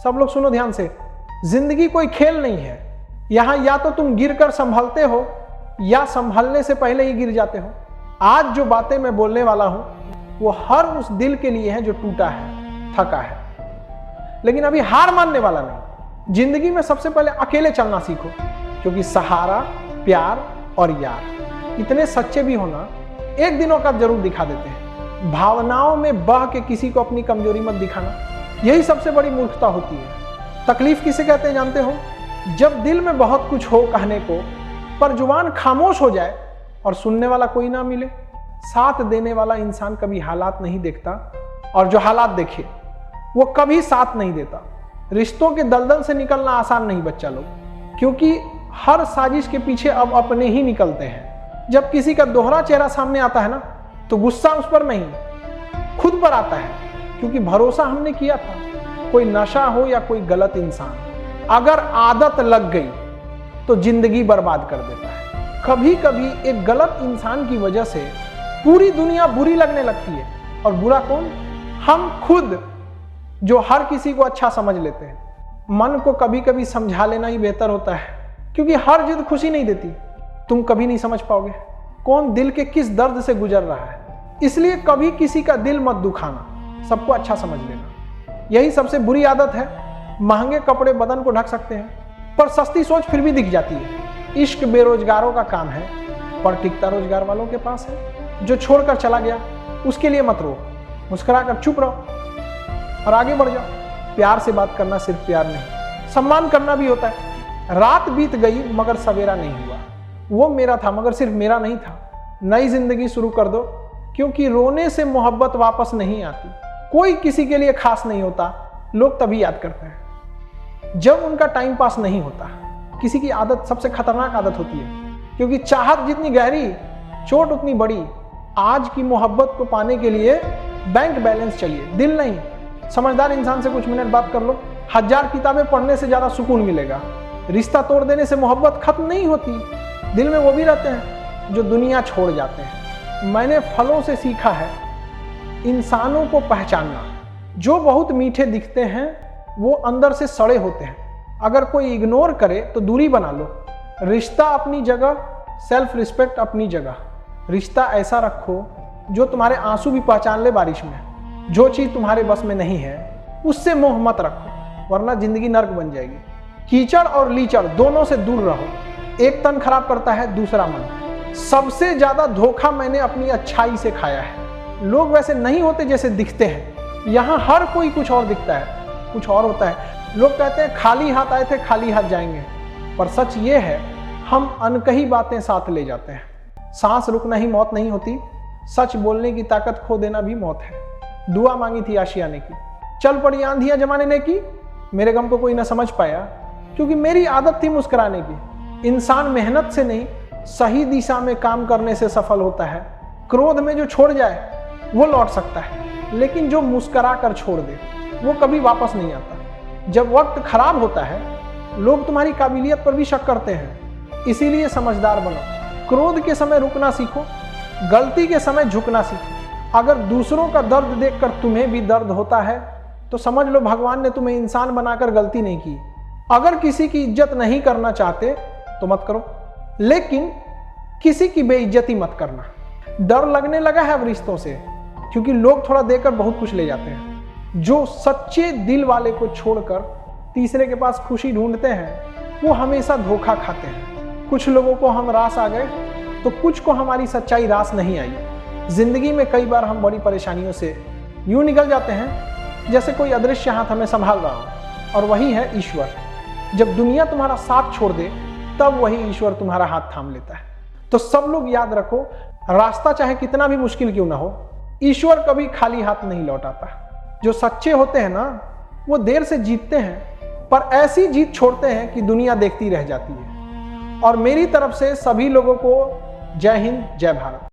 सब लोग सुनो ध्यान से, जिंदगी कोई खेल नहीं है। यहां या तो तुम गिरकर संभलते हो या संभलने से पहले ही गिर जाते हो। आज जो बातें मैं बोलने वाला हूं वो हर उस दिल के लिए है जो टूटा है, थका है, लेकिन अभी हार मानने वाला नहीं। जिंदगी में सबसे पहले अकेले चलना सीखो, क्योंकि सहारा, प्यार और यार इतने सच्चे भी होना एक दिनों का जरूर दिखा देते हैं। भावनाओं में बह के किसी को अपनी कमजोरी मत दिखाना, यही सबसे बड़ी मूर्खता होती है। तकलीफ किसे कहते हैं जानते हो? जब दिल में बहुत कुछ हो कहने को पर जुबान खामोश हो जाए और सुनने वाला कोई ना मिले। साथ देने वाला इंसान कभी हालात नहीं देखता, और जो हालात देखे वो कभी साथ नहीं देता। रिश्तों के दलदल से निकलना आसान नहीं बच्चा लोग, क्योंकि हर साजिश के पीछे अब अपने ही निकलते हैं। जब किसी का दोहरा चेहरा सामने आता है ना, तो गुस्सा उस पर नहीं खुद पर आता है, क्योंकि भरोसा हमने किया था। कोई नशा हो या कोई गलत इंसान, अगर आदत लग गई तो जिंदगी बर्बाद कर देता है। कभी कभी एक गलत इंसान की वजह से पूरी दुनिया बुरी लगने लगती है, और बुरा कौन? हम खुद, जो हर किसी को अच्छा समझ लेते हैं। मन को कभी कभी समझा लेना ही बेहतर होता है, क्योंकि हर जिद खुशी नहीं देती। तुम कभी नहीं समझ पाओगे कौन दिल के किस दर्द से गुजर रहा है। इसलिए कभी किसी का दिल मत दुखाना, सबको अच्छा समझ लेना। यही सबसे बुरी आदत है। महंगे कपड़े बदन को ढक सकते हैं, पर सस्ती सोच फिर भी दिख जाती है। इश्क बेरोजगारों का काम है, पर टिकता रोजगार वालों के पास है। जो छोड़कर चला गया उसके लिए मत रो, मुस्कुरा कर चुप रहो और आगे बढ़ जाओ। प्यार से बात करना सिर्फ प्यार नहीं, सम्मान करना भी होता है। रात बीत गई मगर सवेरा नहीं हुआ, वो मेरा था मगर सिर्फ मेरा नहीं था। नई जिंदगी शुरू कर दो, क्योंकि रोने से मोहब्बत वापस नहीं आती। कोई किसी के लिए खास नहीं होता, लोग तभी याद करते हैं जब उनका टाइम पास नहीं होता। किसी की आदत सबसे खतरनाक आदत होती है, क्योंकि चाहत जितनी गहरी, चोट उतनी बड़ी। आज की मोहब्बत को पाने के लिए बैंक बैलेंस चाहिए, दिल नहीं। समझदार इंसान से कुछ मिनट बात कर लो, 1000 किताबें पढ़ने से ज्यादा सुकून मिलेगा। रिश्ता तोड़ देने से मोहब्बत खत्म नहीं होती, दिल में वो भी रहते हैं जो दुनिया छोड़ जाते हैं। मैंने फलों से सीखा है इंसानों को पहचानना। जो बहुत मीठे दिखते हैं वो अंदर से सड़े होते हैं। अगर कोई इग्नोर करे तो दूरी बना लो। रिश्ता अपनी जगह, सेल्फ रिस्पेक्ट अपनी जगह। रिश्ता ऐसा रखो जो तुम्हारे आंसू भी पहचान ले बारिश में। जो चीज तुम्हारे बस में नहीं है उससे मोह मत रखो, वरना जिंदगी नर्क बन जाएगी। कीचड़ और लीचड़ दोनों से दूर रहो। एक तन खराब करता है, दूसरा मन। सबसे ज्यादा धोखा मैंने अपनी अच्छाई से खाया है। लोग वैसे नहीं होते जैसे दिखते हैं। यहाँ हर कोई कुछ और दिखता है, कुछ और होता है। लोग कहते हैं खाली हाथ आए थे खाली हाथ जाएंगे, पर सच ये है हम अनकही बातें साथ ले जाते हैं। सांस रुकना ही मौत नहीं होती, सच बोलने की ताकत खो देना भी मौत है। दुआ मांगी थी आशियाने की, चल पड़ी आंधियां जमाने ने की। मेरे गम को कोई ना समझ पाया, क्योंकि मेरी आदत थी मुस्कुराने की। इंसान मेहनत से नहीं, सही दिशा में काम करने से सफल होता है। क्रोध में जो छोड़ जाए वो लौट सकता है, लेकिन जो मुस्कुरा कर छोड़ दे वो कभी वापस नहीं आता। जब वक्त खराब होता है लोग तुम्हारी काबिलियत पर भी शक करते हैं। इसीलिए समझदार बनो। क्रोध के समय रुकना सीखो, गलती के समय झुकना सीखो। अगर दूसरों का दर्द देखकर तुम्हें भी दर्द होता है तो समझ लो भगवान ने तुम्हें इंसान बनाकर गलती नहीं की। अगर किसी की इज्जत नहीं करना चाहते तो मत करो, लेकिन किसी की बेइज्जती मत करना। डर लगने लगा है अब रिश्तों से, क्योंकि लोग थोड़ा देकर बहुत कुछ ले जाते हैं। जो सच्चे दिल वाले को छोड़कर तीसरे के पास खुशी ढूंढते हैं वो हमेशा धोखा खाते हैं। कुछ लोगों को हम रास आ गए तो कुछ को हमारी सच्चाई रास नहीं आई। जिंदगी में कई बार हम बड़ी परेशानियों से यूं निकल जाते हैं जैसे कोई अदृश्य हाथ हमें संभाल रहा हो, और वही है ईश्वर। जब दुनिया तुम्हारा साथ छोड़ दे तब वही ईश्वर तुम्हारा हाथ थाम लेता है। तो सब लोग याद रखो, रास्ता चाहे कितना भी मुश्किल क्यों ना हो, ईश्वर कभी खाली हाथ नहीं लौटाता। जो सच्चे होते हैं ना वो देर से जीतते हैं, पर ऐसी जीत छोड़ते हैं कि दुनिया देखती रह जाती है। और मेरी तरफ से सभी लोगों को जय हिंद, जय भारत।